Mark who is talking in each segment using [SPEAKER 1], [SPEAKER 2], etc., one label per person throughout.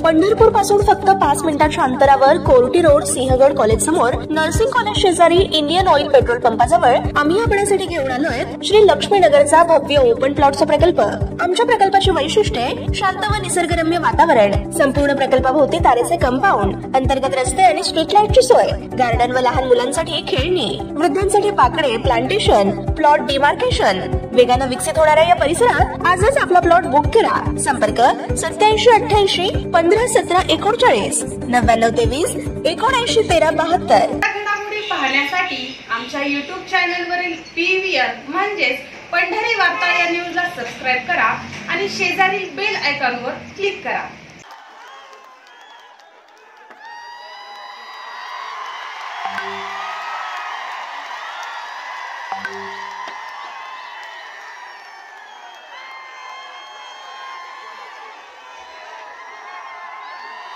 [SPEAKER 1] पंढरपूर पासून फक्त 5 मिनिटांच्या अंतरावर कोर्टी रोड सिंहगड कॉलेज समोर नर्सिंग कॉलेज शेजारी इंडियन ऑइल पेट्रोल पंपाजवळ आम्ही आपल्यासाठी घेऊन आलोय श्री लक्ष्मी नगरचा भव्य ओपन प्लॉटचा प्रकल्प। आमच्या प्रकल्पाची वैशिष्ट्ये शांत व निसर्गरम्य वातावरण, संपूर्ण प्रकल्पाभोवती तारेचे कंपाऊंड, अंतर्गत रस्ते आणि स्ट्रीट लाईटची सोय, गार्डन व लहान मुलांसाठी खेळणी, वृद्धांसाठी पाकडे, प्लांटेशन, प्लॉट डिमार्केशन। वेगाने विकसित होणाऱ्या या परिसरात आजच आपला प्लॉट बुक करा। संपर्क 8788 151739 9923 791372।
[SPEAKER 2] घडामोडी पाहण्यासाठी आमच्या YouTube चॅनलवरील PVR म्हणजेच पंढरी वार्ता या न्यूजला सबस्क्राइब करा आणि शेजारील बेल आयकॉनवर क्लिक करा।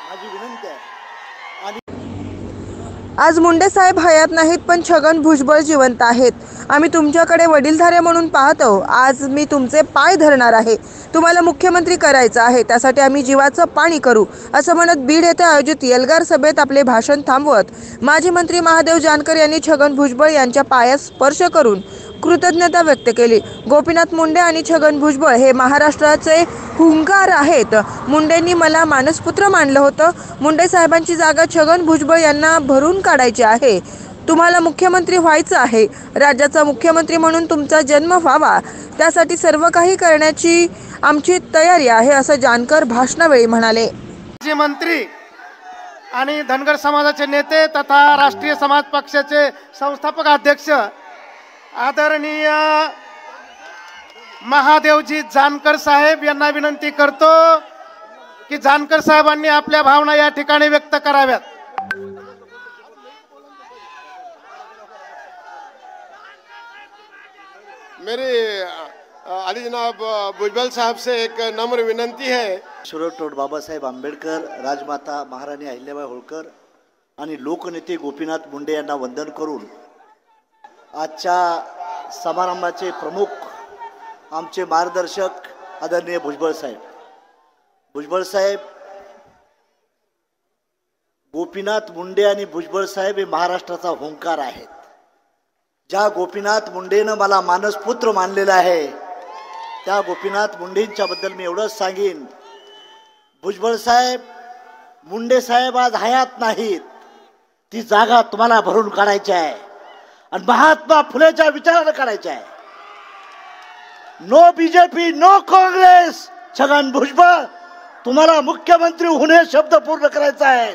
[SPEAKER 3] माझी विनंती आहे।
[SPEAKER 4] आज मुंडे साहेब हयात नाहीत, पण छगन भुजबळ जिवंत आहेत। आम्ही तुमच्याकडे वडीलधारे म्हणून पाहतो। आज मी तुमचे पाय धरणार आहे। तुम्हाला मुख्यमंत्री करायचं आहे, त्यासाठी आम्ही जीवाचं पाणी करू, असं म्हणत बीड येथे आयोजित एल्गार सभेत आपले भाषण थांबवत माजी मंत्री महादेव जानकर यांनी छगन भुजबळ यांच्या पायास स्पर्श करून कृतज्ञता व्यक्त केली। गोपीनाथ मुंडे आणि छगन भुजबळ हे महाराष्ट्राचे हुंकार आहेत। मुंडेंनी मला मानसपुत्र मानलं होतं। मुंडे साहेबांची जागा छगन भुजबळ यांना भरून काढायची आहे। तुम्हाला मुख्यमंत्री व्हायचं आहे। राज्याचा मुख्यमंत्री म्हणून तुमचा जन्म व्हावा, त्यासाठी सर्व काही करण्याची आमची तयारी आहे, असं जानकर भाषणावेळी म्हणाले।
[SPEAKER 3] माजी मंत्री आणि धनगर समाजाचे नेते तथा राष्ट्रीय समाज पक्षाचे संस्थापक अध्यक्ष आदरणीय महादेवजी जानकर साहेब यांना विनंती करतो की जानकर साहेबांनी आपल्या भावना या ठिकाणी व्यक्त कराव्यात।
[SPEAKER 5] मेरी अली जनाब भुजबल साहब से एक नम्र विनंती है।
[SPEAKER 6] शिवराव बाबासाहेब आंबेडकर, राजमाता महाराणी अहिल्याबाई होळकर आणि लोकनेते गोपीनाथ मुंडे यांना वंदन करून आजच्या समारंभाचे प्रमुख आमचे मार्गदर्शक आदरणीय भुजबळ साहेब गोपीनाथ मुंडे आणि भुजबळ साहेब हे महाराष्ट्राचा हुंकार आहेत। ज्या गोपीनाथ मुंडेनं मला मानसपुत्र मानलेला आहे, त्या गोपीनाथ मुंडेंच्या बद्दल मी एवढंच सांगेन, भुजबळ साहेब, मुंडे साहेब आज हयात नाहीत, ती जागा तुम्हाला भरून काढायची आहे आणि महात्मा फुलेच्या विचारानं काढायची आहे। No BJP, no Congress, Chhagan Bhujbal तुम्हाला मुख्यमंत्री होणे शब्द पूर्ण करायचा आहे।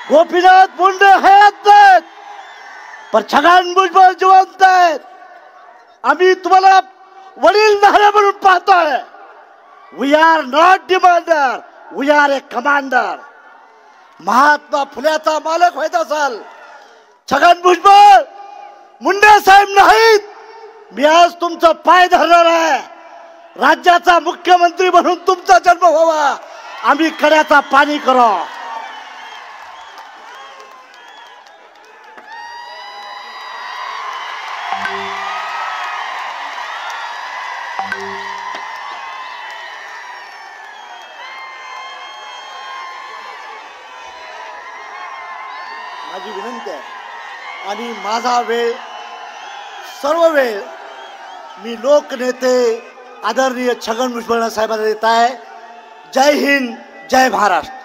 [SPEAKER 6] गोपीनाथ मुंडे हयात नाहीत, पण छगन भुजबळ जिवंत आहेत। आम्ही तुम्हाला वडीलधारे म्हणून पाहतोय। We are not demander, we are a commander. Mahatma फुल्याचा मालक व्हायचा असाल, छगन भुजबळ मुंडे साहेब नाहीत, मी आज तुमचा पाय धरणार आहे। राज्याचा मुख्यमंत्री म्हणून तुमचा जन्म व्हावा, आम्ही कड्याचा पाणी करू। माझी विनंती आहे आणि माझा वेळ, सर्व वेळ मी लोकनेते आदरणीय छगन भुजबळ साहेबांना देत आहे। जय हिंद, जय महाराष्ट्र।